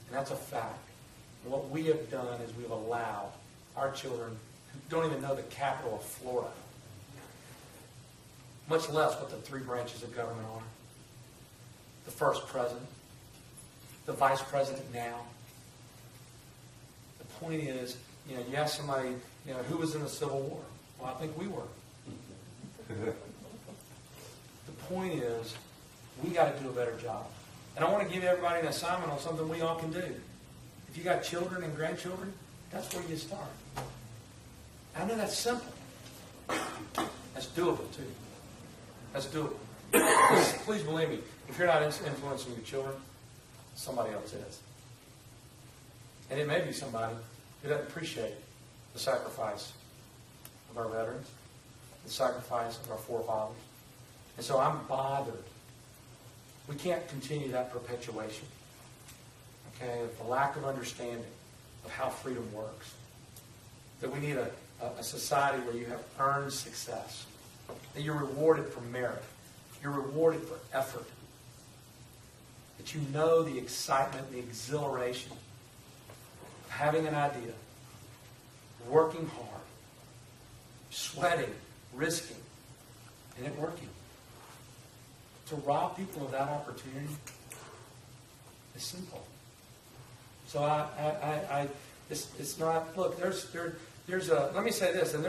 And that's a fact. And what we have done is we've allowed our children who don't even know the capital of Florida, much less what the 3 branches of government are. The first president, the vice president now. The point is, you ask somebody, who was in the Civil War? Well, I think we were. The point is, we got to do a better job. And I want to give everybody an assignment on something we all can do. If you got children and grandchildren, that's where you start. I know that's simple. That's doable, too. That's doable. Please believe me, if you're not influencing your children, somebody else is. And it may be somebody who doesn't appreciate the sacrifice of our veterans, the sacrifice of our forefathers. And so I'm bothered. We can't continue that perpetuation, okay, of the lack of understanding of how freedom works. That we need a society where you have earned success, that you're rewarded for merit, you're rewarded for effort, that you know the excitement, the exhilaration of having an idea, working hard, sweating, risking, and it working. To rob people of that opportunity is simple. So it's not, look, there's a, let me say this, and